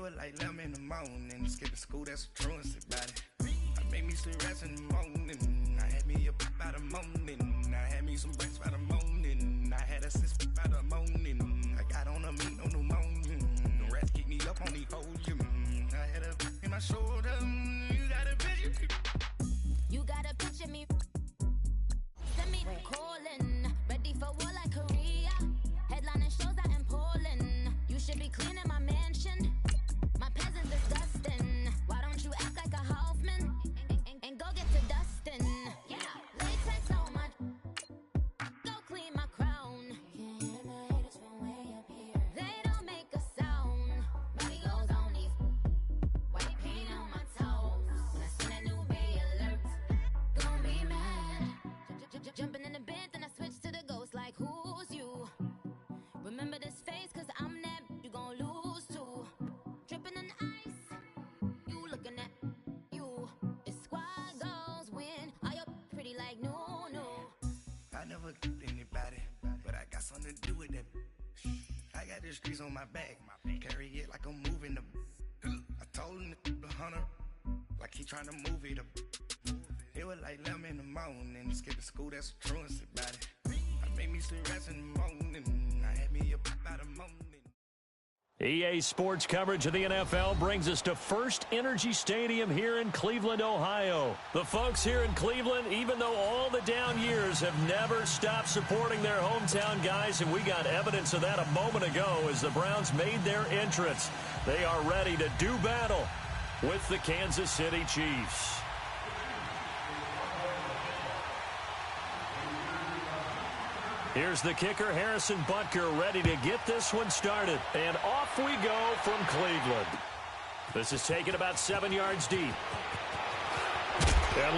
was like 11 in the morning, skipping school, that's what truancy about it. I made me some rest in the morning, I had me a pop by the morning, I had me some breaks by the morning, I had a six by the morning, I got on a meat on the morning, the rats keep me up on the podium, I had a in my shoulder, you got a picture. You got a picture me, send me calling, ready for war like Korea, headlining shows out in Poland, you should be cleaning my mansion, my peasants disgusting, why don't you act like a Hoffman, and go get to dustin', yeah, latex on my, go clean my crown, you can hear my haters from way up here, they don't make a sound, body goes on these, white paint on my toes, when I see that new Bay alert, gon' be mad, jumping in the bed, then I switch to the ghost like who's you, remember this face cause I'm that, you gon' lose too, dripping in ice, you looking at you, it's squad goals win, are you pretty like no. I never killed anybody, but I got something to do with that. I got the streets on my back, carry it like I'm moving the. I told him the hunter, like he trying to move it up. It was like 11 in the morning, skipping school, that's what truancy about it. I made me some rest in the morning, I had me a pop by the morning. EA Sports coverage of the NFL brings us to First Energy Stadium here in Cleveland, Ohio. The folks here in Cleveland, even though all the down years, have never stopped supporting their hometown guys, and we got evidence of that a moment ago as the Browns made their entrance. They are ready to do battle with the Kansas City Chiefs. Here's the kicker, Harrison Butker, ready to get this one started. And off we go from Cleveland. This is taken about 7 yards deep. And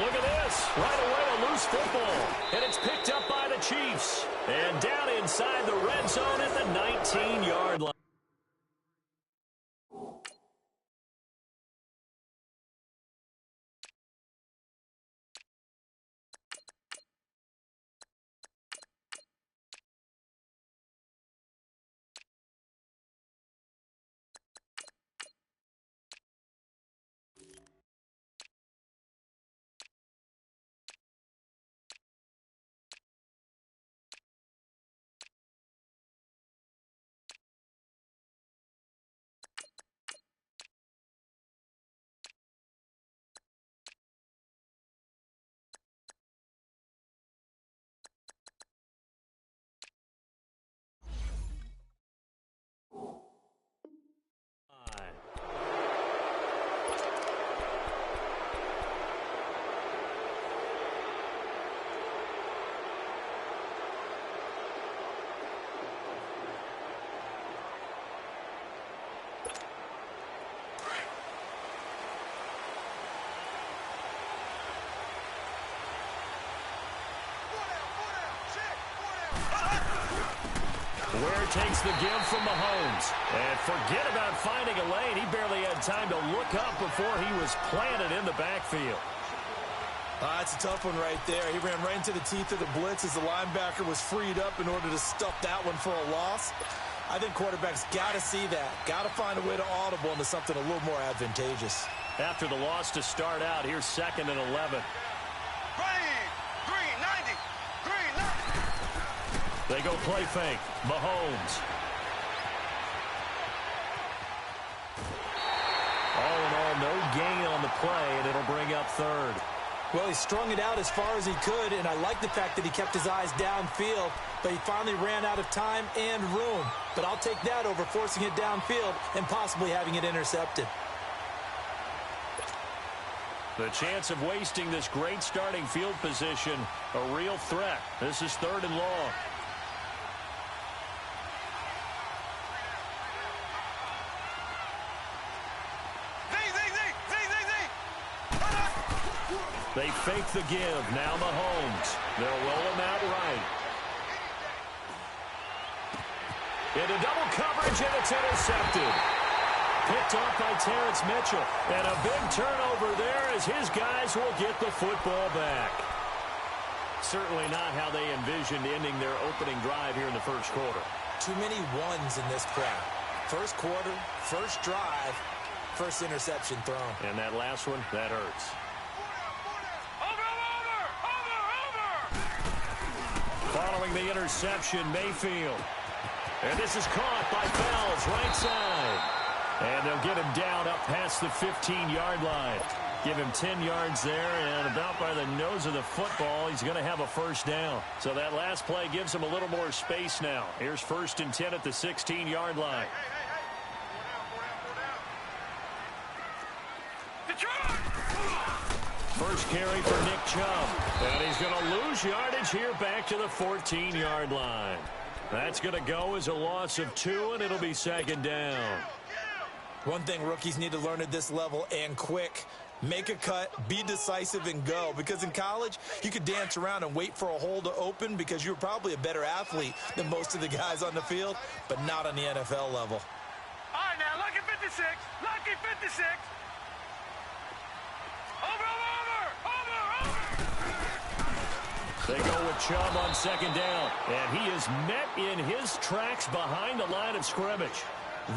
look at this. Right away, a loose football. And it's picked up by the Chiefs. And down inside the red zone at the 19-yard line. Ware takes the give from Mahomes. And forget about finding a lane. He barely had time to look up before he was planted in the backfield. That's a tough one right there. He ran right into the teeth of the blitz as the linebacker was freed up in order to stuff that one for a loss. I think quarterbacks got to see that. Got to find a way to audible into something a little more advantageous. After the loss to start out, here's 2nd and 11. They go play fake. Mahomes. All in all, no gain on the play, and it'll bring up 3rd. Well, he strung it out as far as he could, and I like the fact that he kept his eyes downfield, but he finally ran out of time and room. But I'll take that over forcing it downfield and possibly having it intercepted. The chance of wasting this great starting field position, a real threat. This is 3rd and long. They fake the give. Now Mahomes. They'll roll him out right. Into double coverage, and it's intercepted. Picked off by Terrence Mitchell. And a big turnover there as his guys will get the football back. Certainly not how they envisioned ending their opening drive here in the first quarter. Too many ones in this crowd. First quarter, first drive, first interception thrown. And that last one, that hurts. Following the interception, Mayfield. And this is caught by Fells, right side. And they'll get him down up past the 15-yard line. Give him 10 yards there, and about by the nose of the football, he's going to have a first down. So that last play gives him a little more space now. Here's 1st and 10 at the 16-yard line. First carry for Nick Chubb. And he's going to lose yardage here back to the 14-yard line. That's going to go as a loss of 2, and it'll be 2nd down. One thing rookies need to learn at this level, and quick, make a cut, be decisive, and go. Because in college, you could dance around and wait for a hole to open because you're probably a better athlete than most of the guys on the field, but not on the NFL level. All right, now, lucky 56. Lucky 56. Over. They go with Chubb on 2nd down, and he is met in his tracks behind the line of scrimmage.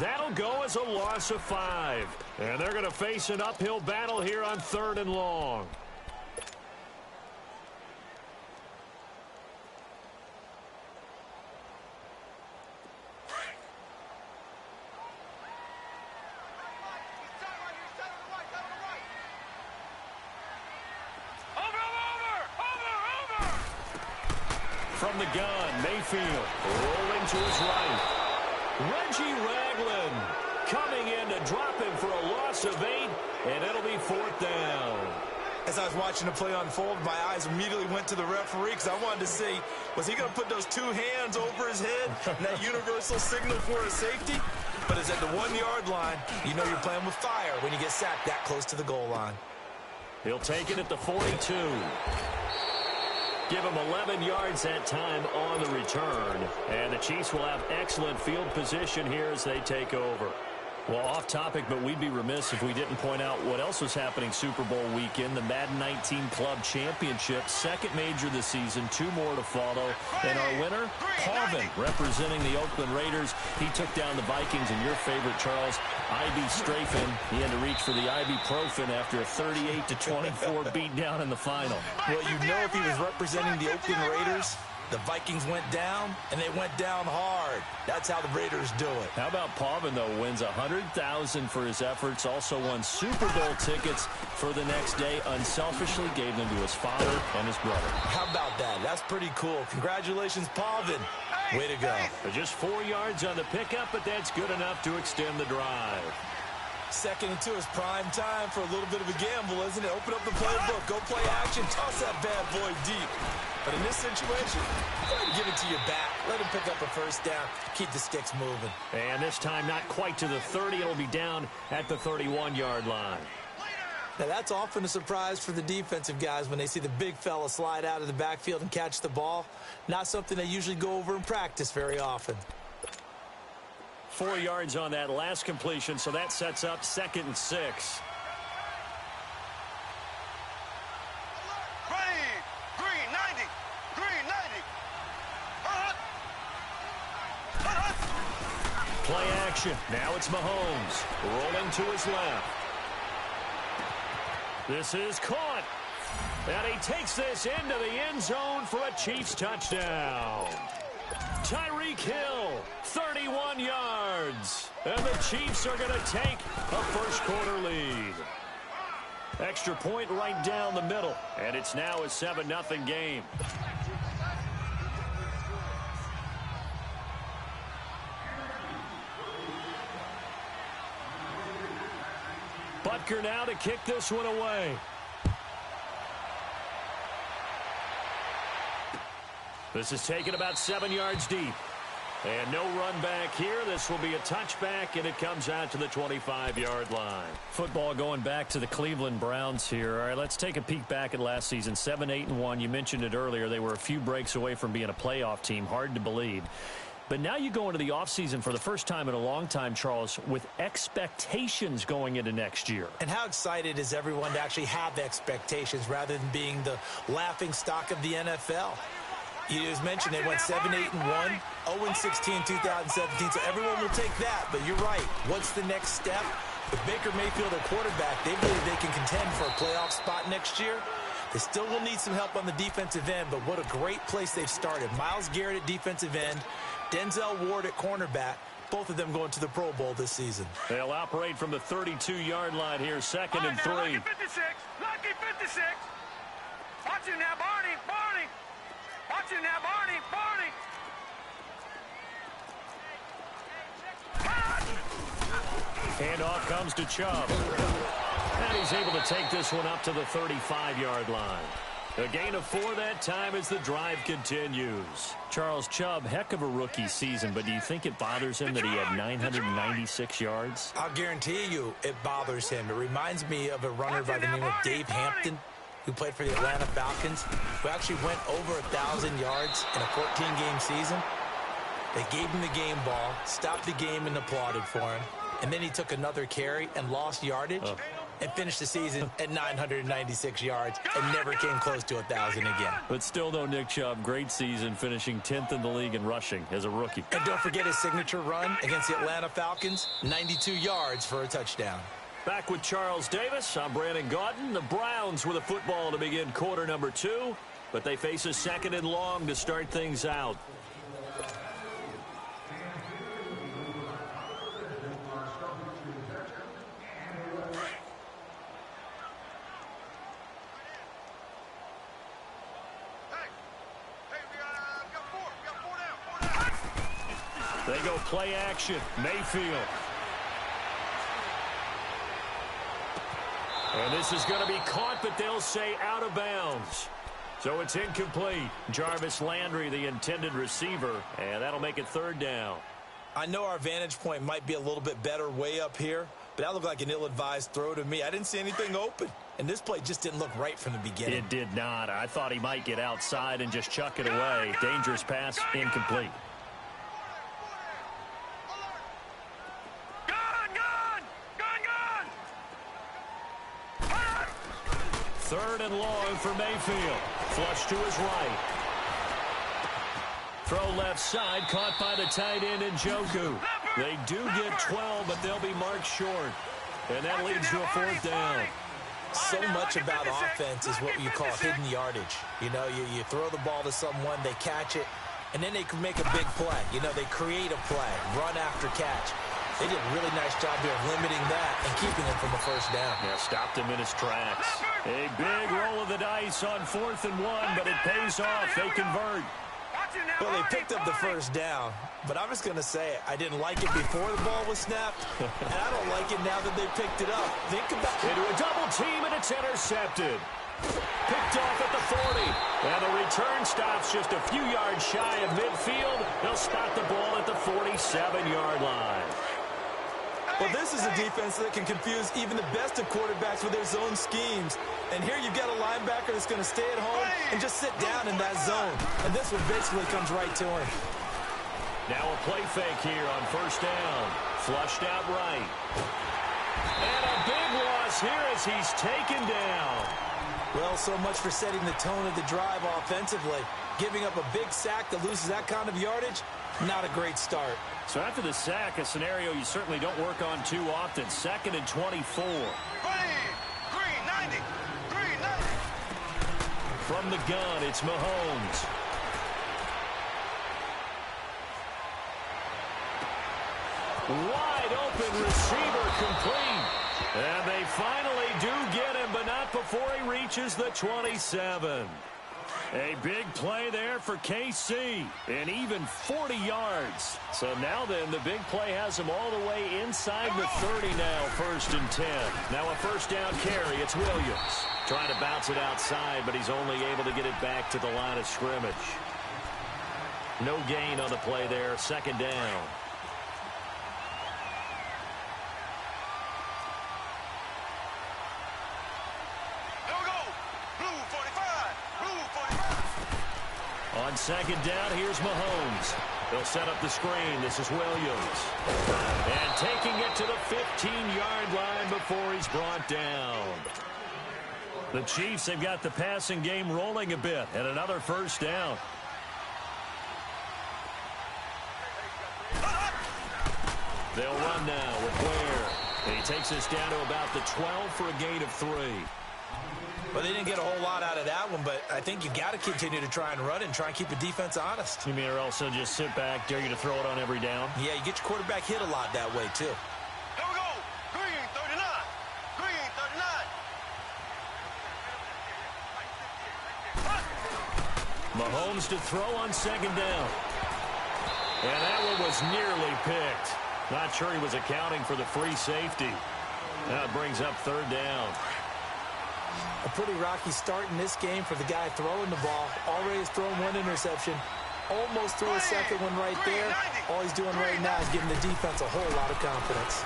That'll go as a loss of 5. And they're going to face an uphill battle here on 3rd and long. From the gun, Mayfield rolling to his right. Reggie Ragland coming in to drop him for a loss of 8, and it'll be 4th down. As I was watching the play unfold, my eyes immediately went to the referee because I wanted to see, was he going to put those 2 hands over his head and that universal signal for a safety? But it's at the 1-yard line. You know you're playing with fire when you get sacked that close to the goal line. He'll take it at the 42. Give him 11 yards that time on the return. And the Chiefs will have excellent field position here as they take over. Well, off topic, but we'd be remiss if we didn't point out what else was happening Super Bowl weekend. The Madden 19 Club Championship, 2nd major this season, 2 more to follow. And our winner, Pavin, representing the Oakland Raiders. He took down the Vikings, and your favorite, Charles, Ivy Strafin. He had to reach for the ibuprofen after a 38-24 beatdown in the final. Well, you know if he was representing the Oakland Raiders, the Vikings went down, and they went down hard. That's how the Raiders do it. How about Pavin, though, wins $100,000 for his efforts, also won Super Bowl tickets for the next day, unselfishly gave them to his father and his brother. How about that? That's pretty cool. Congratulations, Pavin. Way to go. Just 4 yards on the pickup, but that's good enough to extend the drive. 2nd and 2 is prime time for a little bit of a gamble, isn't it? Open up the playbook, go play action, toss that bad boy deep. But in this situation, go ahead and give it to your back. Let him pick up a first down, keep the sticks moving. And this time not quite to the 30. It'll be down at the 31-yard line. Now that's often a surprise for the defensive guys when they see the big fella slide out of the backfield and catch the ball. Not something they usually go over in practice very often. 4 yards on that last completion, so that sets up 2nd and 6. Green 90. Play action. Now it's Mahomes rolling to his left. This is caught. And he takes this into the end zone for a Chiefs touchdown. Tyreek Hill, 31 yards. And the Chiefs are going to take a first-quarter lead. Extra point right down the middle. And it's now a 7-0 game. Butker now to kick this one away. This is taken about 7 yards deep. And no run back here. This will be a touchback, and it comes out to the 25-yard line. Football going back to the Cleveland Browns here. All right, let's take a peek back at last season. 7-8-1. You mentioned it earlier. They were a few breaks away from being a playoff team. Hard to believe. But now you go into the offseason for the first time in a long time, Charles, with expectations going into next year. And how excited is everyone to actually have expectations rather than being the laughing stock of the NFL? You just mentioned they went 7-8-1, 0-16 in 2017, so everyone will take that. But you're right. What's the next step? With Baker Mayfield at quarterback, they believe they can contend for a playoff spot next year. They still will need some help on the defensive end, but what a great place they've started. Myles Garrett at defensive end, Denzel Ward at cornerback, both of them going to the Pro Bowl this season. They'll operate from the 32-yard line here, 2nd and 3. Lucky 56. Lucky 56. Watch you now, Barney. Barney. Watch you now, Barney. Barney. Handoff comes to Chubb. And he's able to take this one up to the 35-yard line. A gain of 4 that time as the drive continues. Charles Chubb, heck of a rookie season, but do you think it bothers him that he had 996 yards? I'll guarantee you it bothers him. It reminds me of a runner by the name of Dave Hampton, who played for the Atlanta Falcons, who actually went over 1,000 yards in a 14-game season. They gave him the game ball, stopped the game, and applauded for him. And then he took another carry and lost yardage and finished the season at 996 yards and never came close to 1,000 again. But still, though, Nick Chubb, great season, finishing 10th in the league in rushing as a rookie. And don't forget his signature run against the Atlanta Falcons, 92 yards for a touchdown. Back with Charles Davis, I'm Brandon Gaudin. The Browns with a football to begin quarter number 2, but they face a 2nd and long to start things out. They go play action. Mayfield. And this is going to be caught, but they'll say out of bounds. So it's incomplete. Jarvis Landry, the intended receiver, and that'll make it 3rd down. I know our vantage point might be a little bit better way up here, but that looked like an ill-advised throw to me. I didn't see anything open, and this play just didn't look right from the beginning. It did not. I thought he might get outside and just chuck it away. Dangerous pass, incomplete. Third and long for Mayfield. Flush to his right. Throw left side, caught by the tight end Njoku. They do get 12, but they'll be marked short. And that leads to a 4th down. So much about offense is what you call hidden yardage. You know, you throw the ball to someone, they catch it, and then they can make a big play. You know, they create a play, run after catch. They did a really nice job here of limiting that and keeping him from a 1st down. Yeah, stopped him in his tracks. A big roll of the dice on 4th and 1, but it pays off. They convert. Well, they picked up the 1st down, but I'm just going to say it. I didn't like it before the ball was snapped, and I don't like it now that they picked it up. Think about it. Into a double team, and it's intercepted. Picked off at the 40. And the return stops just a few yards shy of midfield. They'll spot the ball at the 47-yard line. Well, this is a defense that can confuse even the best of quarterbacks with their zone schemes. And here you've got a linebacker that's going to stay at home and just sit down in that zone. And this one basically comes right to him. Now a play fake here on 1st down. Flushed out right. And a big loss here as he's taken down. Well, so much for setting the tone of the drive offensively. Giving up a big sack that loses that kind of yardage, not a great start. So after the sack, a scenario you certainly don't work on too often. 2nd and 24. Green 90. Green 90. From the gun, it's Mahomes. Wide open receiver complete. And they finally do get him, but not before he reaches the 27. A big play there for KC, and even 40 yards. So now then, the big play has him all the way inside the 30 now, 1st and 10. Now a 1st down carry, it's Williams. Trying to bounce it outside, but he's only able to get it back to the line of scrimmage. No gain on the play there, 2nd down. On 2nd down, here's Mahomes. They'll set up the screen. This is Williams. And taking it to the 15-yard line before he's brought down. The Chiefs have got the passing game rolling a bit, and another 1st down. They'll run now with Ware. And he takes us down to about the 12 for a gain of 3. Well, they didn't get a whole lot out of that one, but I think you got to continue to try and run and try and keep the defense honest. You mean or also just sit back, dare you to throw it on every down? Yeah, you get your quarterback hit a lot that way, too. Here we go. Green, 39. Green, 39. Mahomes to throw on 2nd down. And that one was nearly picked. Not sure he was accounting for the free safety. Now it brings up 3rd down. A pretty rocky start in this game for the guy throwing the ball. Already has thrown 1 interception. Almost threw a second one right there. All he's doing right now is giving the defense a whole lot of confidence.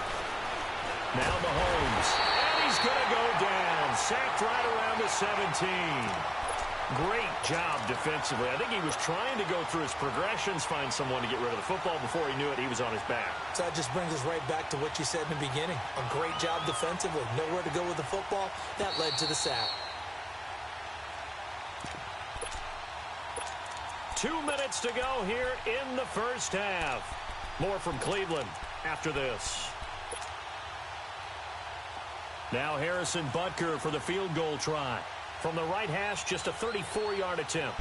Now Mahomes. And he's going to go down. Sacked right around the 17. Great job defensively. I think he was trying to go through his progressions, find someone to get rid of the football. Before he knew it, he was on his back. So that just brings us right back to what you said in the beginning. A great job defensively. Nowhere to go with the football. That led to the sack. 2 minutes to go here in the first half. More from Cleveland after this. Now Harrison Butker for the field goal try. From the right hash, just a 34-yard attempt.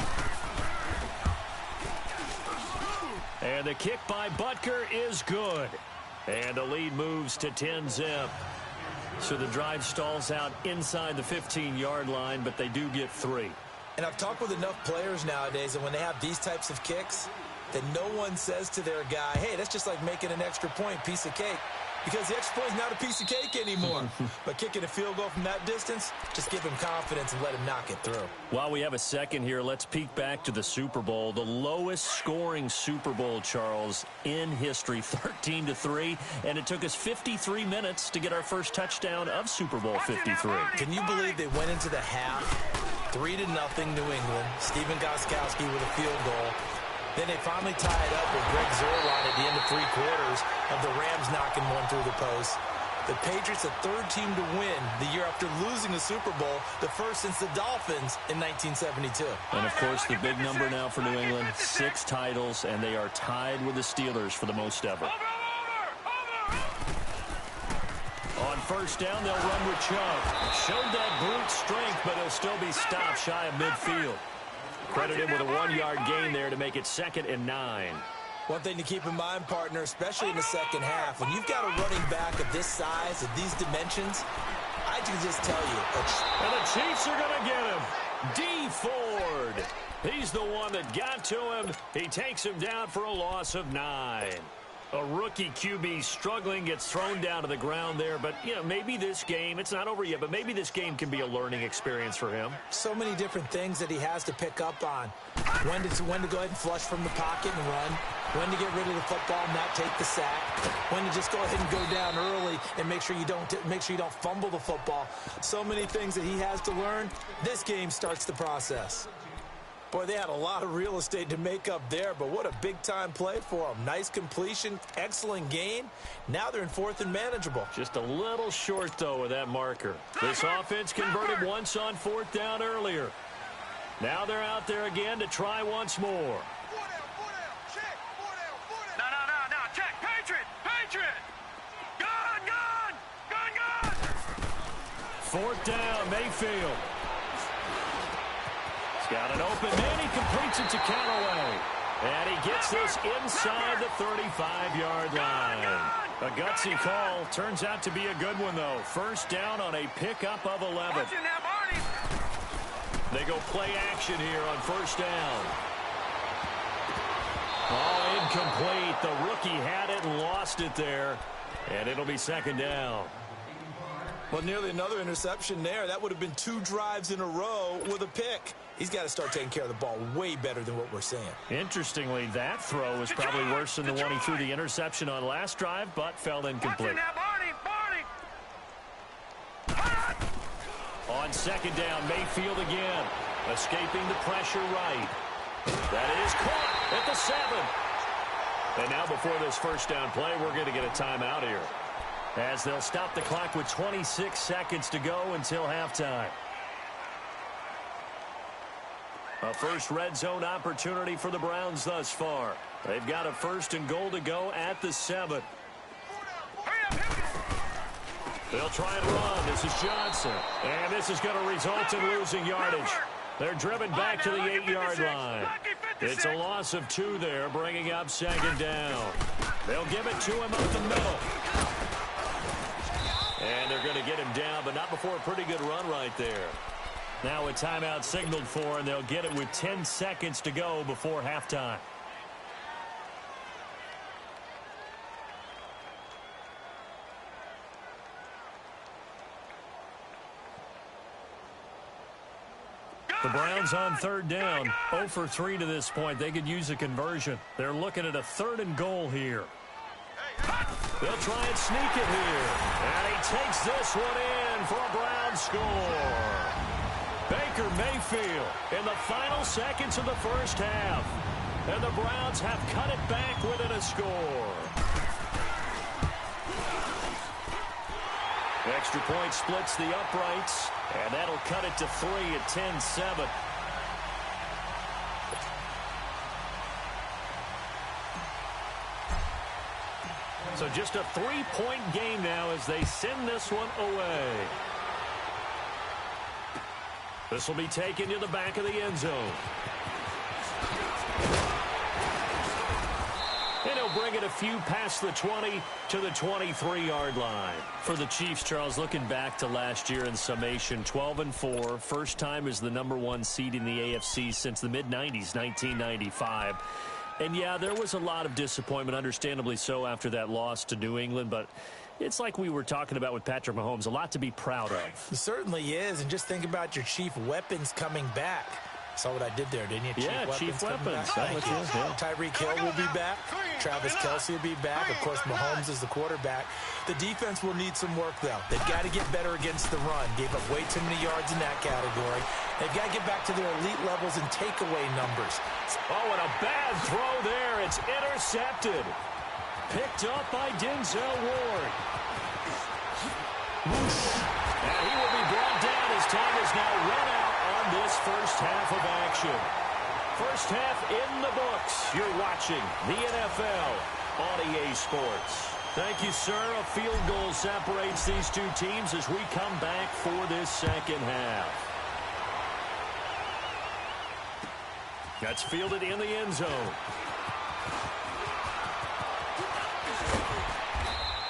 And the kick by Butker is good. And the lead moves to 10-zip. So the drive stalls out inside the 15-yard line, but they do get 3. And I've talked with enough players nowadays that when they have these types of kicks, that no one says to their guy, hey, that's just like making an extra point, piece of cake. Because the extra point is not a piece of cake anymore. But kicking a field goal from that distance, just give him confidence and let him knock it through. While we have a second here, let's peek back to the Super Bowl. The lowest scoring Super Bowl, Charles, in history, 13-3. And it took us 53 minutes to get our first touchdown of Super Bowl 53. Can you believe they went into the half, 3-0 New England, Stephen Gostkowski with a field goal. Then they finally tie it up with Greg Zuerlein at the end of 3 quarters of the Rams knocking one through the post. The Patriots, the 3rd team to win the year after losing a Super Bowl, the first since the Dolphins in 1972. And, of course, the big number now for New England, 6 titles, and they are tied with the Steelers for the most ever. On 1st down, they'll run with Chubb. Showed that brute strength, but he'll still be stopped shy of midfield. Credit him with a 1-yard gain there to make it 2nd and 9. One thing to keep in mind, partner, especially in the second half, when you've got a running back of this size, of these dimensions, I can just tell you. And the Chiefs are going to get him. D. Ford. He's the one that got to him. He takes him down for a loss of 9. A rookie QB struggling, gets thrown down to the ground there. But, you know, maybe this game, it's not over yet, but maybe this game can be a learning experience for him. So many different things that he has to pick up on. When to go ahead and flush from the pocket and run. When to get rid of the football and not take the sack. When to just go ahead and go down early and make sure you don't fumble the football. So many things that he has to learn. This game starts the process. Boy, they had a lot of real estate to make up there, but what a big-time play for them. Nice completion, excellent gain. Now they're in 4th and manageable. Just a little short, though, with that marker. This offense converted once on 4th down earlier. Now they're out there again to try once more. 4 down, check, 4 down. No, check, Patriot. Gun. 4th down, Mayfield. Got an open man. He completes it to Callaway. And he gets this inside the 35-yard line. A gutsy call. Turns out to be a good one, though. 1st down on a pickup of 11. They go play action here on 1st down. Oh, incomplete. The rookie had it and lost it there. And it'll be 2nd down. Well, nearly another interception there. That would have been 2 drives in a row with a pick. He's got to start taking care of the ball way better than what we're seeing. Interestingly, that throw was probably worse than the one he threw the interception on last drive, but fell incomplete. On 2nd down, Mayfield again. Escaping the pressure right. That is caught at the 7. And now before this 1st down play, we're going to get a timeout here, as they'll stop the clock with 26 seconds to go until halftime. A first red zone opportunity for the Browns thus far. They've got a 1st and goal to go at the 7. They'll try and run. This is Johnson. And this is going to result in losing yardage. They're driven back to the 8-yard line. It's a loss of 2 there, bringing up second down. They'll give it to him up the middle. And they're going to get him down, but not before a pretty good run right there. Now a timeout signaled for, and they'll get it with 10 seconds to go before halftime. The Browns on third down, 0 for 3 to this point. They could use a conversion. They're looking at a 3rd and goal here. They'll try and sneak it here. And he takes this one in for a Brown score. Baker Mayfield in the final seconds of the first half. And the Browns have cut it back within a score. Extra point splits the uprights, and that'll cut it to 3 at 10-7. So just a 3-point game now as they send this one away. This will be taken to the back of the end zone. And he'll bring it a few past the 20 to the 23-yard line. For the Chiefs, Charles, looking back to last year in summation, 12-4. First time as the #1 seed in the AFC since the mid-90s, 1995. And, yeah, there was a lot of disappointment, understandably so, after that loss to New England. But it's like we were talking about with Patrick Mahomes, a lot to be proud of. It certainly is. And just think about your chief weapons coming back. Saw what I did there, didn't you? Yeah, Chief Weapons. Thank you. Yeah. Tyreek Hill will be back. Travis Kelce will be back. Of course, Mahomes is the quarterback. The defense will need some work, though. They've got to get better against the run. Gave up way too many yards in that category. They've got to get back to their elite levels and takeaway numbers. Oh, and a bad throw there. It's intercepted. Picked up by Denzel Ward. Whoosh. And he will be brought down as time is now run out on this first half of action. First half in the books. You're watching the NFL on EA Sports. Thank you, sir. A field goal separates these two teams as we come back for this second half. That's fielded in the end zone.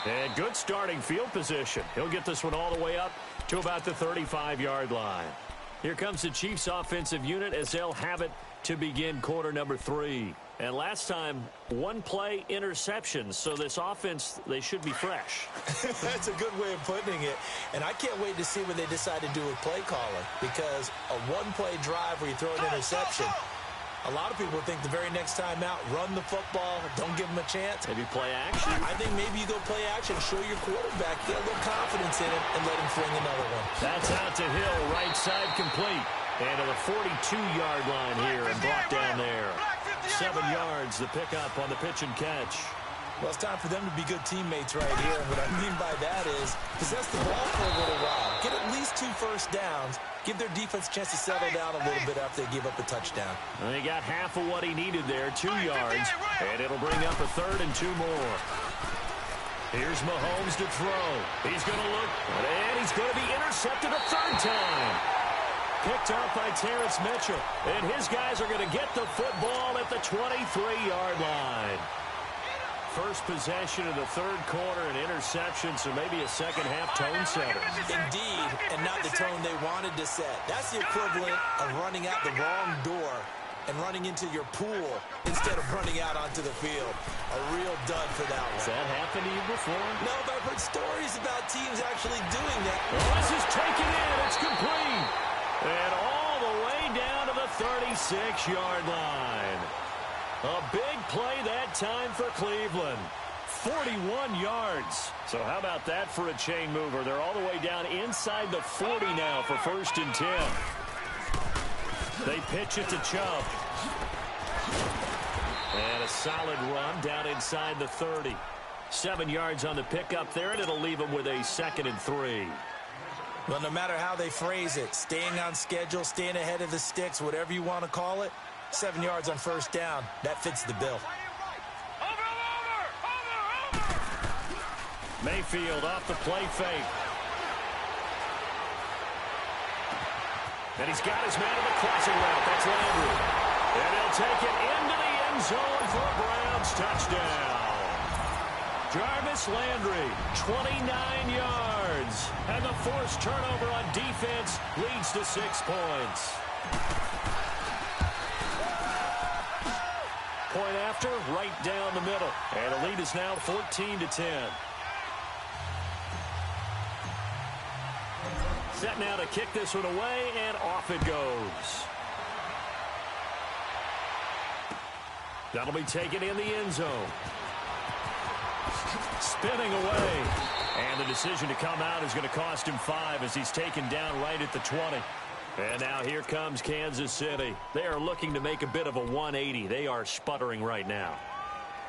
And good starting field position. He'll get this one all the way up to about the 35-yard line. Here comes the Chiefs offensive unit as they'll have it to begin quarter number 3. And last time, 1-play interception. So this offense, they should be fresh. That's a good way of putting it. And I can't wait to see what they decide to do with play calling. Because a 1-play drive where you throw an interception, a lot of people think the very next time out, run the football, don't give them a chance. Maybe play action. I think maybe you go play action, show your quarterback, get a little confidence in it, and let him fling another one. That's out to Hill, right side complete. And to the 42-yard line here and brought down there. 7 yards, the pickup on the pitch and catch. Well, it's time for them to be good teammates right here. And what I mean by that is possess the ball for a little while. Get at least 2 first downs. Give their defense a chance to settle down a little bit after they give up a touchdown. And he got half of what he needed there, 2 yards. And it'll bring up a 3rd and 2 more. Here's Mahomes to throw. He's going to look, and he's going to be intercepted a 3rd time. Picked up by Terrence Mitchell. And his guys are going to get the football at the 23-yard line. First possession of the 3rd quarter, an interception, so maybe a second-half tone setter. Indeed, and not the tone they wanted to set. That's the equivalent of running out the wrong door and running into your pool instead of running out onto the field. A real dud for that one. Has that happened to you before? No, but I've heard stories about teams actually doing that. Oh, this is taken in. It's complete. And all the way down to the 36-yard line. A big play that time for Cleveland. 41 yards. So how about that for a chain mover? They're all the way down inside the 40 now for 1st and 10. They pitch it to Chubb. And a solid run down inside the 30. 7 yards on the pickup there, and it'll leave them with a 2nd and 3. Well, no matter how they phrase it, staying on schedule, staying ahead of the sticks, whatever you want to call it, 7 yards on 1st down. That fits the bill. Mayfield off the play fake. And he's got his man on the crossing route. That's Landry. And he'll take it into the end zone for a Browns touchdown. Jarvis Landry, 29 yards. And the forced turnover on defense leads to 6 points. Point after, right down the middle. And the lead is now 14-10. Set now to kick this one away, and off it goes. That'll be taken in the end zone. Spinning away. And the decision to come out is going to cost him 5 as he's taken down right at the 20. And now here comes Kansas City. They are looking to make a bit of a 180. They are sputtering right now.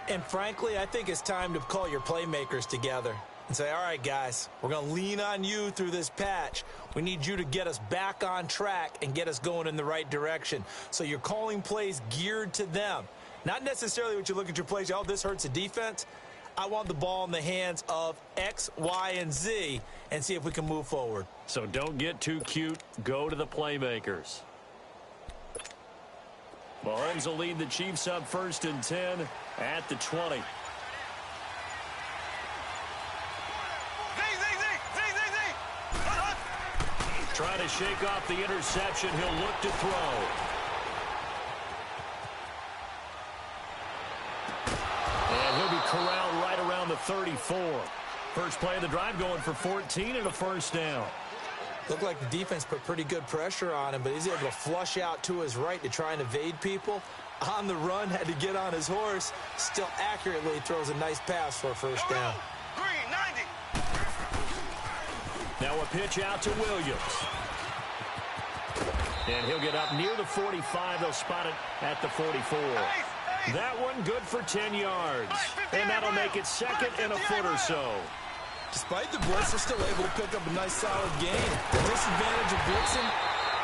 And frankly, I think it's time to call your playmakers together and say, all right, guys, we're going to lean on you through this patch. We need you to get us back on track and get us going in the right direction. So you're calling plays geared to them. Not necessarily what you look at your plays, oh, this hurts the defense. I want the ball in the hands of X, Y, and Z and see if we can move forward. So don't get too cute. Go to the playmakers. Mahomes will lead the Chiefs up 1st and 10 at the 20. Trying to shake off the interception. He'll look to throw. And he'll be corralled right around the 34. First play of the drive going for 14 and a first down. Looked like the defense put pretty good pressure on him, but he's able to flush out to his right to try and evade people. On the run, had to get on his horse. Still accurately throws a nice pass for a first down. Green, 90. Now a pitch out to Williams. And he'll get up near the 45. They'll spot it at the 44. That one good for 10 yards. And that'll make it 2nd and a foot or so. Despite the blitz, they're still able to pick up a nice solid gain. The disadvantage of blitzing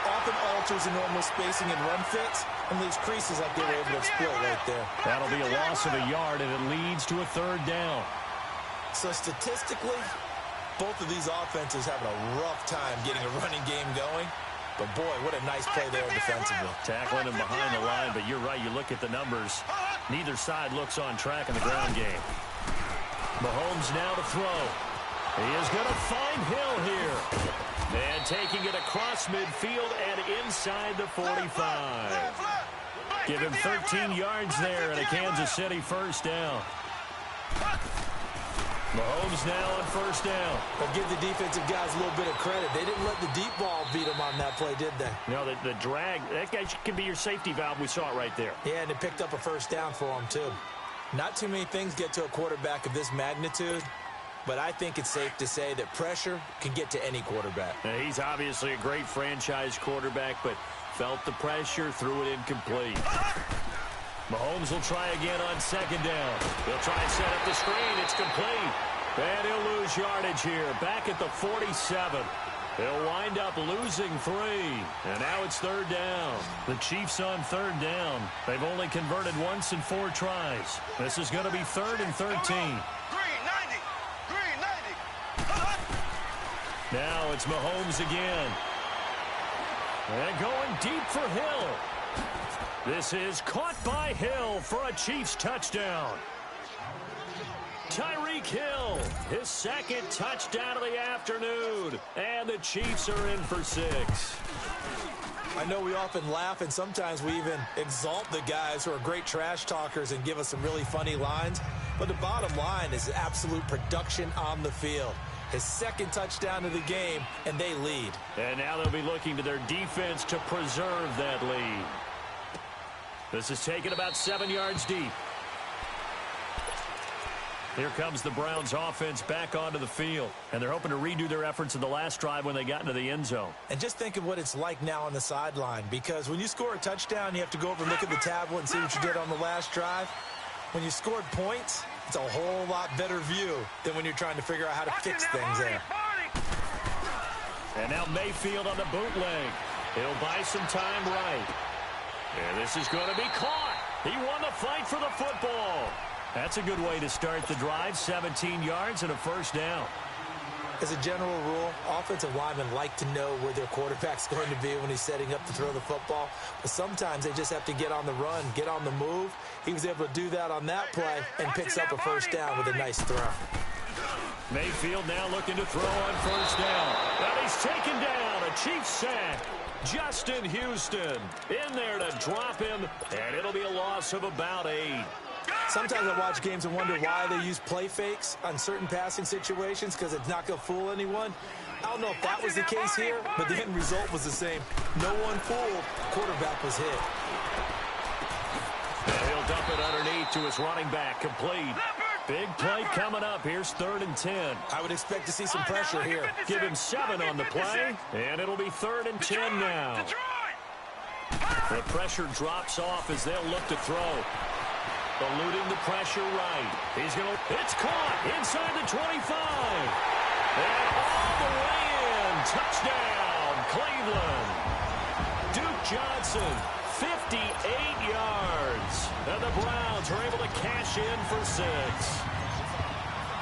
often alters the normal spacing and run fits and leaves creases like they were able to exploit right there. That'll be a loss of a yard, and it leads to a 3rd down. So statistically, both of these offenses having a rough time getting a running game going. But, boy, what a nice play there defensively. Tackling him behind the line, but you're right. You look at the numbers. Neither side looks on track in the ground game. Mahomes now to throw. He is going to find Hill here. And taking it across midfield and inside the 45. Give him 13 yards there and a Kansas City first down. Mahomes now on first down. But give the defensive guys a little bit of credit. They didn't let the deep ball beat them on that play, did they? No, the drag, that guy can be your safety valve. We saw it right there. Yeah, and it picked up a first down for him, too. Not too many things get to a quarterback of this magnitude, but I think it's safe to say that pressure can get to any quarterback. Now, he's obviously a great franchise quarterback, but felt the pressure, threw it incomplete. Mahomes will try again on 2nd down. He'll try and set up the screen. It's complete. And he'll lose yardage here. Back at the 47. He'll wind up losing 3. And now it's 3rd down. The Chiefs on 3rd down. They've only converted once in 4 tries. This is going to be 3rd and 13. Green, 90. Green, 90. Now it's Mahomes again. And going deep for Hill. This is caught by Hill for a Chiefs touchdown. Tyreek Hill, his 2nd touchdown of the afternoon. And the Chiefs are in for 6. I know we often laugh and sometimes we even exalt the guys who are great trash talkers and give us some really funny lines. But the bottom line is absolute production on the field. His 2nd touchdown of the game, and they lead. And now they'll be looking to their defense to preserve that lead. This is taken about 7 yards deep. Here comes the Browns offense back onto the field. And they're hoping to redo their efforts in the last drive when they got into the end zone. And just think of what it's like now on the sideline. Because when you score a touchdown, you have to go over and look at the tablet and see what you did on the last drive. When you scored points, it's a whole lot better view than when you're trying to figure out how to fix things there. And now Mayfield on the bootleg. He'll buy some time right. And this is going to be caught. He won the fight for the football. That's a good way to start the drive. 17 yards and a first down. As a general rule, offensive linemen like to know where their quarterback's going to be when he's setting up to throw the football. But sometimes they just have to get on the run, get on the move. He was able to do that on that play and picks up a first down with a nice throw. Mayfield now looking to throw on first down. And he's taken down. A Chiefs sack. Justin Houston in there to drop him, and it'll be a loss of about 8. Sometimes I watch games and wonder why they use play fakes on certain passing situations, because it's not going to fool anyone. I don't know if that was the case here, but the end result was the same. No one fooled. Quarterback was hit. And he'll dump it underneath to his running back. Complete. Big play coming up. Here's 3rd and 10. I would expect to see some pressure here. Give him 7 on the play, and it'll be 3rd and 10 now. The pressure drops off as they'll look to throw. Eluding the pressure right. It's caught inside the 25. And all the way in. Touchdown, Cleveland. Duke Johnson, 58 yards. And the Browns are able to cash in for 6.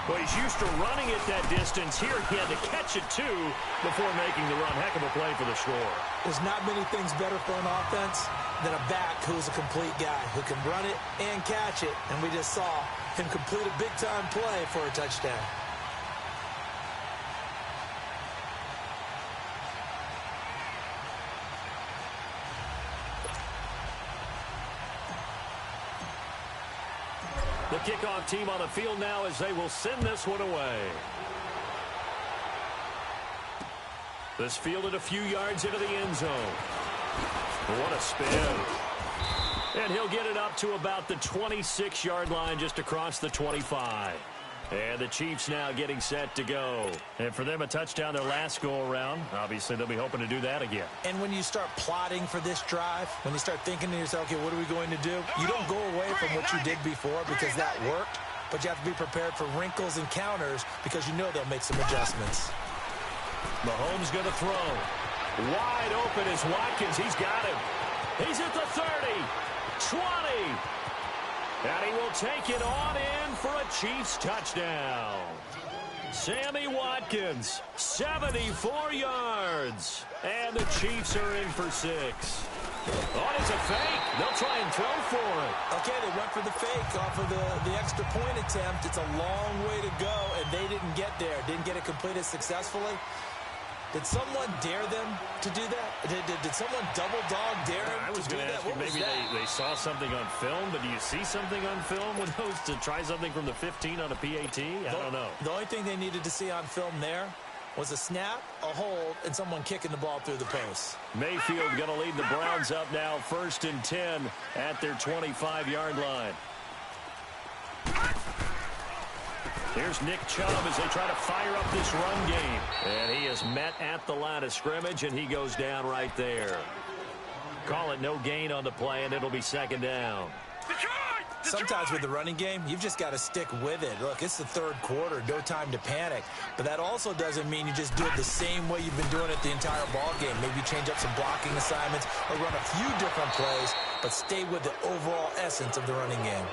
Well, he's used to running it that distance. Here he had to catch it, too, before making the run. Heck of a play for the score. There's not many things better for an offense than a back who's a complete guy who can run it and catch it. And we just saw him complete a big-time play for a touchdown. The kickoff team on the field now as they will send this one away. This fielded a few yards into the end zone. What a spin. And he'll get it up to about the 26-yard line just across the 25. And the Chiefs now getting set to go. And for them, a touchdown their last go-around. Obviously, they'll be hoping to do that again. And when you start plotting for this drive, when you start thinking to yourself, okay, what are we going to do? You don't go away from what you did before because that worked. But you have to be prepared for wrinkles and counters because you know they'll make some adjustments. Mahomes going to throw. Wide open is Watkins. He's got him. He's at the 30, 20. And he will take it on in for a Chiefs touchdown. Sammy Watkins, 74 yards. And the Chiefs are in for 6. Oh, it's a fake. They'll try and throw for it. Okay, they went for the fake off of the extra point attempt. It's a long way to go, and they didn't get there. Didn't get it completed successfully. Did someone dare them to do that? Did someone double dog dare them I was going to ask you, maybe they saw something on film, but do you see something on film with those to try something from the 15 on a PAT? I don't know. The only thing they needed to see on film there was a snap, a hold, and someone kicking the ball through the post. Mayfield going to lead the Browns up now, 1st and 10 at their 25-yard line. Here's Nick Chubb as they try to fire up this run game. And he is met at the line of scrimmage, and he goes down right there. Call it no gain on the play, and it'll be 2nd down. Sometimes with the running game, you've just got to stick with it. Look, it's the 3rd quarter, no time to panic. But that also doesn't mean you just do it the same way you've been doing it the entire ball game. Maybe change up some blocking assignments or run a few different plays, but stay with the overall essence of the running game.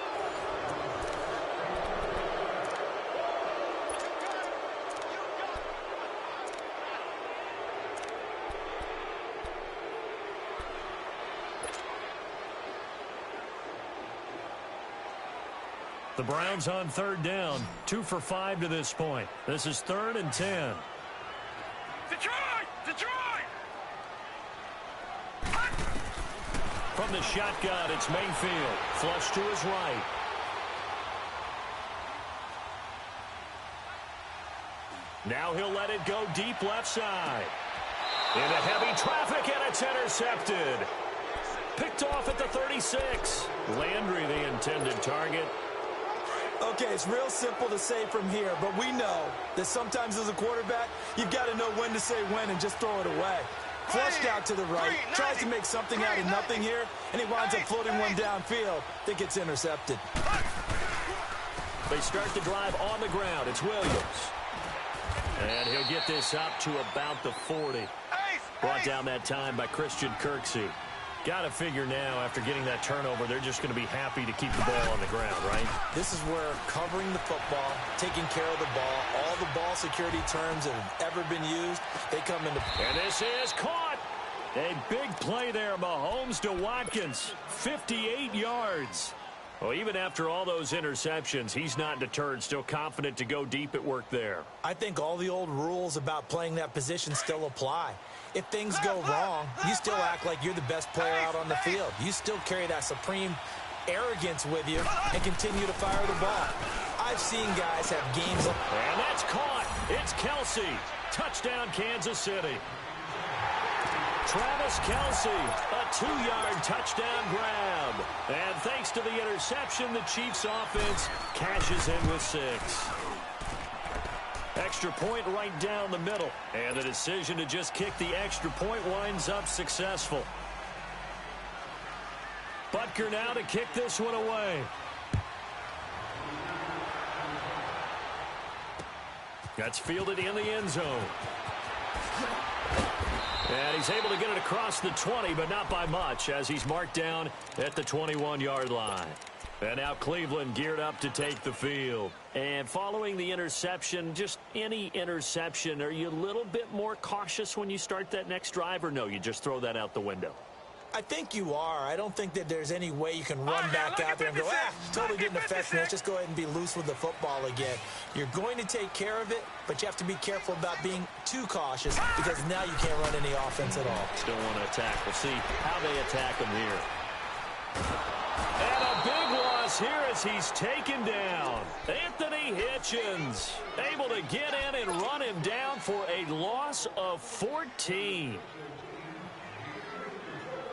The Browns on 3rd down, 2 for 5 to this point. This is 3rd and 10. Detroit! From the shotgun, it's Mayfield. Flush to his right. Now he'll let it go deep left side. Into heavy traffic, and it's intercepted. Picked off at the 36. Landry, the intended target. Okay, it's real simple to say from here, but we know that sometimes as a quarterback, you've got to know when to say when and just throw it away. Flushed out to the right, tries to make something out of nothing here, and he winds up floating one downfield that gets intercepted. They start the drive on the ground. It's Williams. And he'll get this up to about the 40. Brought down that time by Christian Kirksey. Got to figure now, after getting that turnover, they're just going to be happy to keep the ball on the ground, right? This is where covering the football, taking care of the ball, all the ball security terms that have ever been used, they come into... And this is caught. A big play there, Mahomes to Watkins, 58 yards. Well, even after all those interceptions, he's not deterred, still confident to go deep at work there. I think all the old rules about playing that position still apply. If things go wrong, you still act like you're the best player out on the field. You still carry that supreme arrogance with you and continue to fire the ball. I've seen guys have games... And that's caught. It's Kelsey. Touchdown, Kansas City. Travis Kelsey, a 2-yard touchdown grab. And thanks to the interception, the Chiefs offense cashes in with 6. Extra point right down the middle. And the decision to just kick the extra point winds up successful. Butker now to kick this one away. That's fielded in the end zone. And he's able to get it across the 20, but not by much, as he's marked down at the 21-yard line. And now Cleveland geared up to take the field. And following the interception, just any interception, are you a little bit more cautious when you start that next drive, or no, you just throw that out the window? I think you are. I don't think that there's any way you can run back out there and go, totally didn't affect me. Let's just go ahead and be loose with the football again. You're going to take care of it, but you have to be careful about being too cautious because now you can't run any offense at all. Still want to attack. We'll see how they attack him here. And a big loss here as he's taken down. Anthony Hitchens able to get in and run him down for a loss of 14.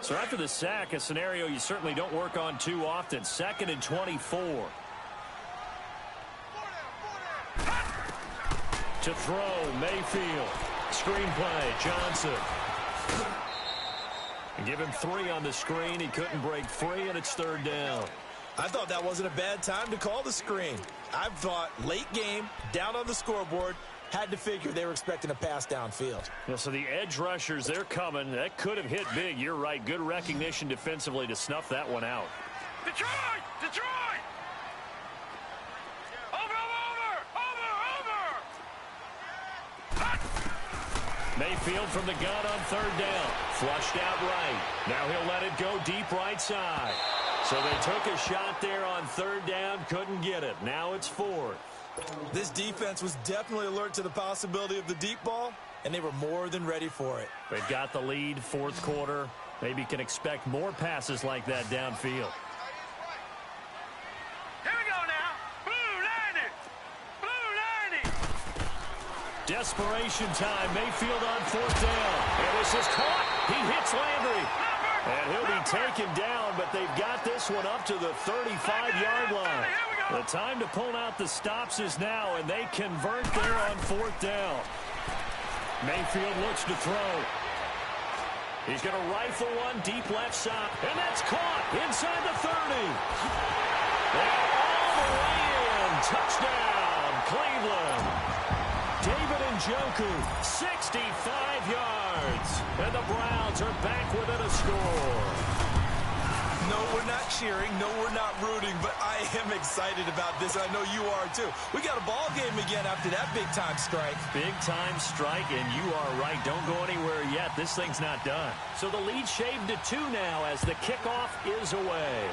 So after the sack, a scenario you certainly don't work on too often. 2nd and 24. To throw, Mayfield. Screenplay, Johnson. And give him 3 on the screen. He couldn't break free, and it's 3rd down. I thought that wasn't a bad time to call the screen. I thought late game, down on the scoreboard, had to figure they were expecting a pass downfield. Yeah, so the edge rushers, they're coming. That could have hit big. You're right. Good recognition defensively to snuff that one out. Detroit! Detroit! Over! Mayfield from the gun on 3rd down. Flushed out right. Now he'll let it go deep right side. So they took a shot there on 3rd down. Couldn't get it. Now it's 4th. This defense was definitely alert to the possibility of the deep ball, and they were more than ready for it. They've got the lead, 4th quarter. Maybe can expect more passes like that downfield. Here we go now. Blue 90. Blue 90. Desperation time. Mayfield on 4th down. And this is caught. He hits Landry. And he'll be taken down, but they've got this one up to the 35-yard line. The time to pull out the stops is now, and they convert there on 4th down. Mayfield looks to throw. He's going to rifle one deep left side, and that's caught inside the 30. And all the way in. Touchdown, Cleveland. David Njoku, 65 yards. And the Browns are back within a score. No, we're not cheering. No, we're not rooting, but I am excited about this. I know you are, too. We got a ball game again after that big-time strike. Big-time strike, and you are right. Don't go anywhere yet. This thing's not done. So the lead shaved to 2 now as the kickoff is away.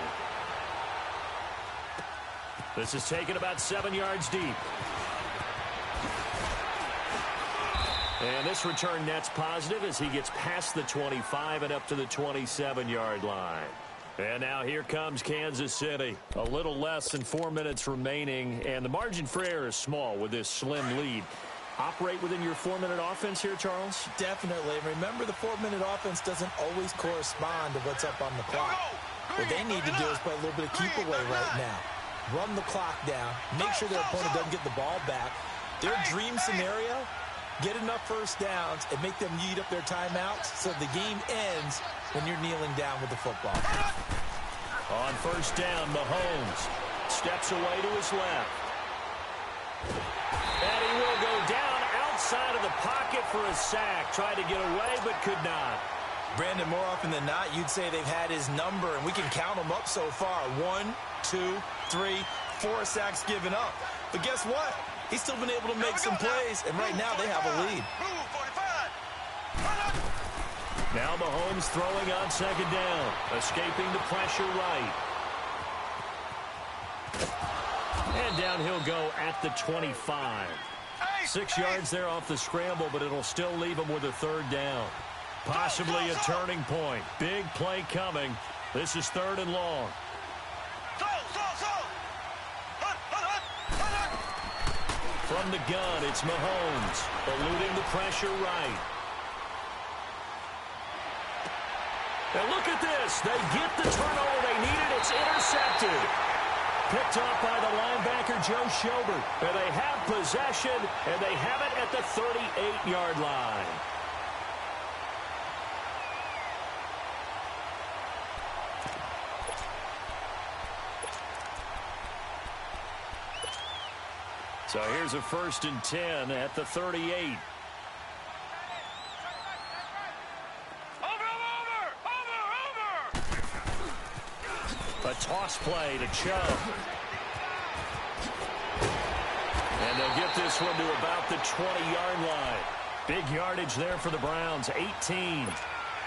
This is taken about 7 yards deep. And this return net's positive as he gets past the 25 and up to the 27-yard line. And now here comes Kansas City. A little less than 4 minutes remaining, and the margin for error is small with this slim lead. Operate within your 4-minute offense here, Charles? Definitely. Remember, the 4-minute offense doesn't always correspond to what's up on the clock. What they need to do is play a little bit of keep away right now. Run the clock down. Make sure their opponent doesn't get the ball back. Their dream scenario, get enough first downs and make them eat up their timeouts so the game ends when you're kneeling down with the football. On 1st down, Mahomes steps away to his left. And he will go down outside of the pocket for a sack. Tried to get away, but could not. Brandon, more often than not, you'd say they've had his number, and we can count them up so far. 1, 2, 3, 4 sacks given up. But guess what? He's still been able to make some plays, and right now they have a lead. Now Mahomes throwing on second down, escaping the pressure right. And down he'll go at the 25. 6 yards there off the scramble, but it'll still leave him with a third down. Possibly a turning point. Big play coming. This is 3rd and long. From the gun, it's Mahomes, eluding the pressure right. And look at this. They get the turnover they needed. It's intercepted. Picked off by the linebacker, Joe Schobert. And they have possession, and they have it at the 38-yard line. So here's a 1st and 10 at the 38. A toss play to Chubb. And they'll get this one to about the 20-yard line. Big yardage there for the Browns, 18.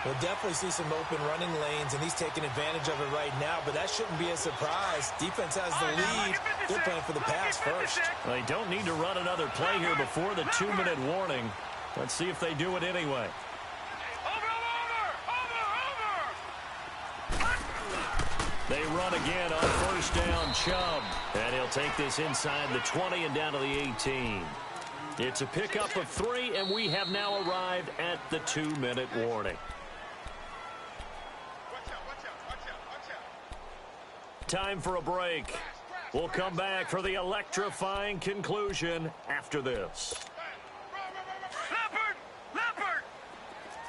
We'll definitely see some open running lanes, and he's taking advantage of it right now, but that shouldn't be a surprise. Defense has the lead. They're playing for the pass first. Well, they don't need to run another play here before the 2-minute warning. Let's see if they do it anyway. They run again on 1st down, Chubb. And he'll take this inside the 20 and down to the 18. It's a pickup of 3, and we have now arrived at the 2-minute warning. Time for a break. We'll come back for the electrifying conclusion after this. Leopard!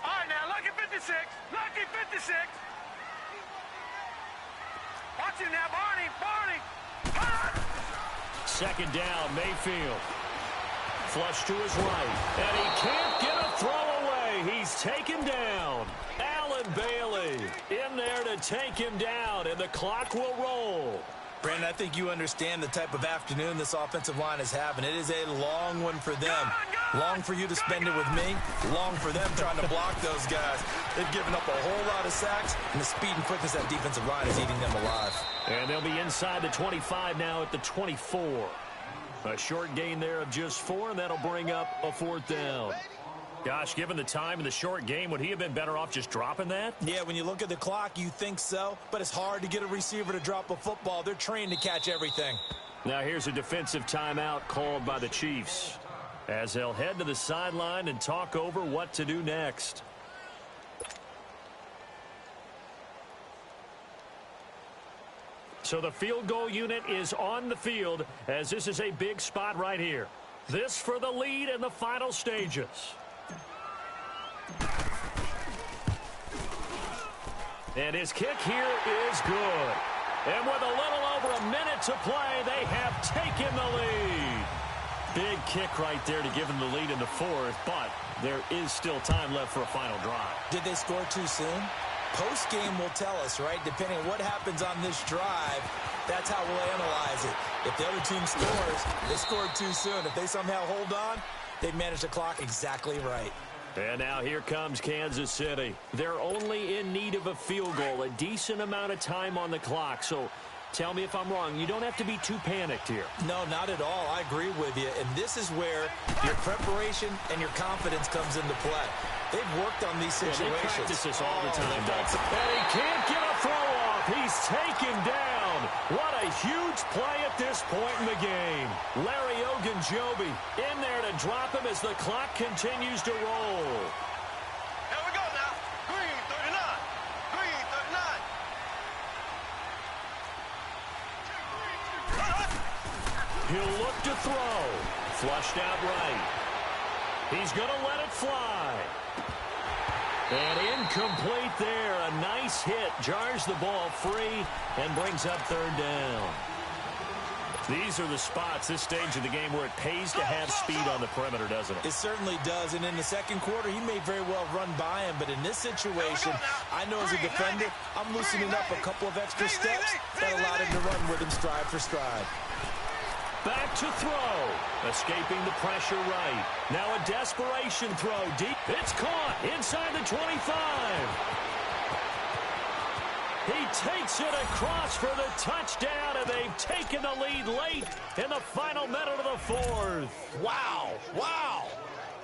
All right, now, lucky 56. Lucky 56. Watch him now, Barney. Second down, Mayfield. Flush to his right. And he can't get a throw away. He's taken down. Allen Bailey in there to take him down, and the clock will roll. Brandon, I think you understand the type of afternoon this offensive line is having. It is a long one for them. Long for you to spend it with me. Long for them trying to block those guys. They've given up a whole lot of sacks, and the speed and quickness of that defensive line is eating them alive. And they'll be inside the 25 now at the 24. A short gain there of just 4, and that'll bring up a 4th down. Gosh, given the time in the short game, would he have been better off just dropping that? Yeah, when you look at the clock, you think so, but it's hard to get a receiver to drop a football. They're trained to catch everything. Now here's a defensive timeout called by the Chiefs as they'll head to the sideline and talk over what to do next. So the field goal unit is on the field as this is a big spot right here. This for the lead in the final stages. And his kick here is good. And with a little over a minute to play, they have taken the lead. Big kick right there to give them the lead in the 4th, but there is still time left for a final drive. Did they score too soon? Post-game will tell us, right? Depending on what happens on this drive, that's how we'll analyze it. If the other team scores, they scored too soon. If they somehow hold on, they managed the clock exactly right. And now here comes Kansas City. They're only in need of a field goal, a decent amount of time on the clock. So tell me if I'm wrong. You don't have to be too panicked here. No, not at all. I agree with you. And this is where your preparation and your confidence comes into play. They've worked on these situations. They practice this all the time, Doug. And he can't get a throw off. He's taken down. What a huge play at this point in the game. Larry Ogunjobi in there to drop him as the clock continues to roll. Here we go now. Green 39. Green 39. He'll look to throw. Flushed out right. He's going to let it fly. And incomplete there. A nice hit. Jars the ball free and brings up 3rd down. These are the spots, this stage of the game, where it pays to have speed on the perimeter, doesn't it? It certainly does, and in the second quarter, he may very well run by him, but in this situation, I know as a defender, I'm loosening up a couple of extra steps that allowed him to run with him stride for stride. Back to throw. Escaping the pressure right. Now a desperation throw deep. It's caught inside the 25. He takes it across for the touchdown, and they've taken the lead late in the final minute of the fourth. Wow. Wow.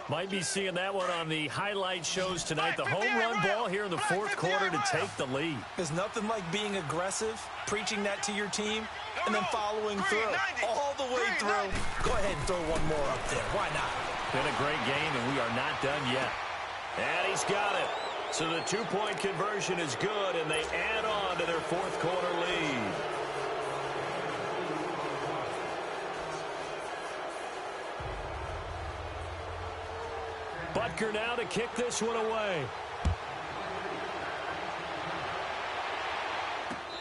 Might be seeing that one on the highlight shows tonight. The home run ball here in the fourth quarter to take the lead. There's nothing like being aggressive, preaching that to your team, and then following through all the way through. Go ahead and throw one more up there. Why not? Been a great game, and we are not done yet. And he's got it. So the two-point conversion is good, and they add on to their fourth quarter lead. Butker now to kick this one away.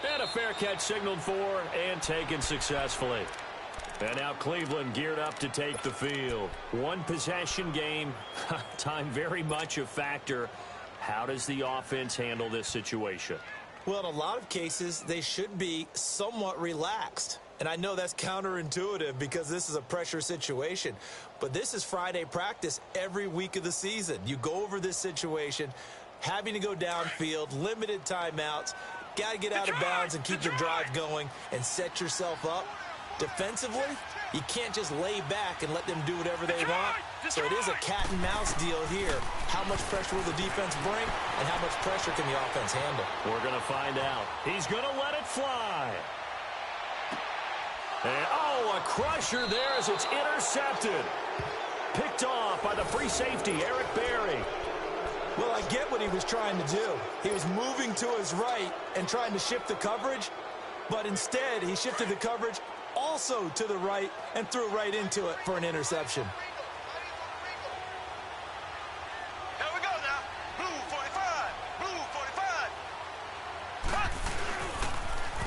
And a fair catch signaled for and taken successfully. And now Cleveland geared up to take the field. One possession game. Time very much a factor. How does the offense handle this situation? Well, in a lot of cases, they should be somewhat relaxed. And I know that's counterintuitive because this is a pressure situation. But this is Friday practice every week of the season. You go over this situation, having to go downfield, limited timeouts, got to get out of bounds and keep the drive going and set yourself up. Defensively, you can't just lay back and let them do whatever they want. So it is a cat and mouse deal here. How much pressure will the defense bring and how much pressure can the offense handle? We're going to find out. He's going to let it fly. And, oh, a crusher there as it's intercepted. Picked off by the free safety, Eric Berry. Well, I get what he was trying to do. He was moving to his right and trying to shift the coverage, but instead he shifted the coverage also to the right and threw right into it for an interception. Here we go now. Blue 45. Blue 45.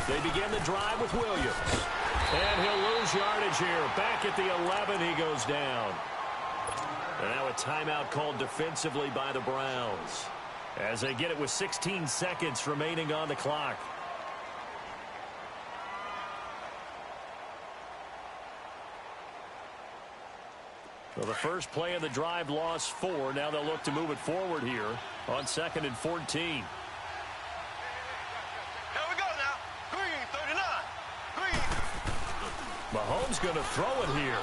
They begin the drive with Williams. And he'll lose yardage here. Back at the 11, he goes down. And now a timeout called defensively by the Browns as they get it with 16 seconds remaining on the clock. Well, the first play of the drive lost 4. Now they'll look to move it forward here on 2nd and 14. Here we go now. Green 39. Green. Mahomes going to throw it here.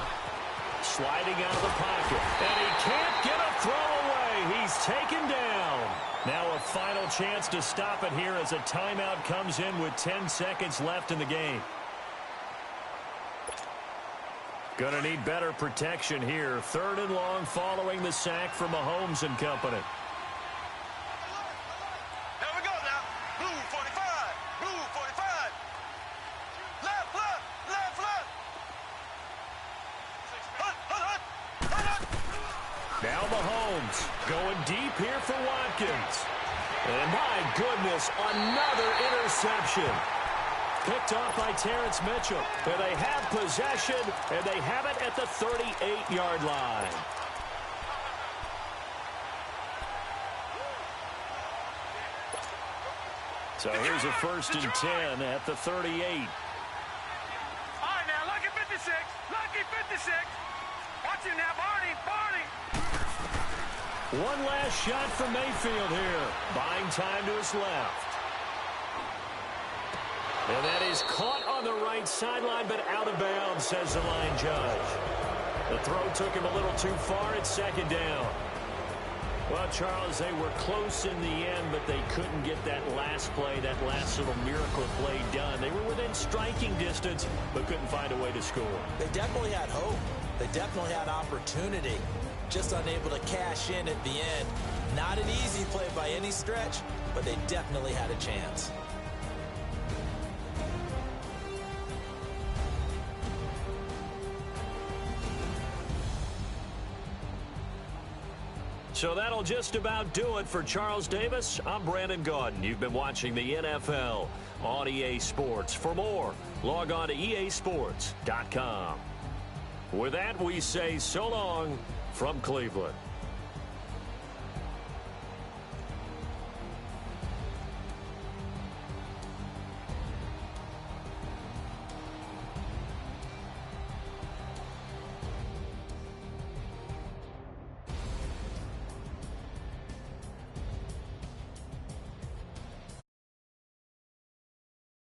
Sliding out of the pocket. And he can't get a throw away. He's taken down. Now a final chance to stop it here as a timeout comes in with 10 seconds left in the game. Going to need better protection here. 3rd and long following the sack from Mahomes and company. Here we go now. Blue 45. Blue 45. Left, left, left, left. Now Mahomes going deep here for Watkins. And my goodness, another interception. Picked off by Terrence Mitchell. And they have possession, and they have it at the 38-yard line. So here's a 1st and 10 at the 38. All right now, lucky 56. Lucky 56. Watch him now, Barney. Barney. One last shot from Mayfield here. Buying time to his left. And that is caught on the right sideline, but out of bounds, says the line judge. The throw took him a little too far. It's 2nd down. Well, Charles, they were close in the end, but they couldn't get that last play, that last little miracle play done. They were within striking distance, but couldn't find a way to score. They definitely had hope. They definitely had opportunity. Just unable to cash in at the end. Not an easy play by any stretch, but they definitely had a chance. So that'll just about do it for Charles Davis. I'm Brandon Gaudin. You've been watching the NFL on EA Sports. For more, log on to easports.com. With that, we say so long from Cleveland.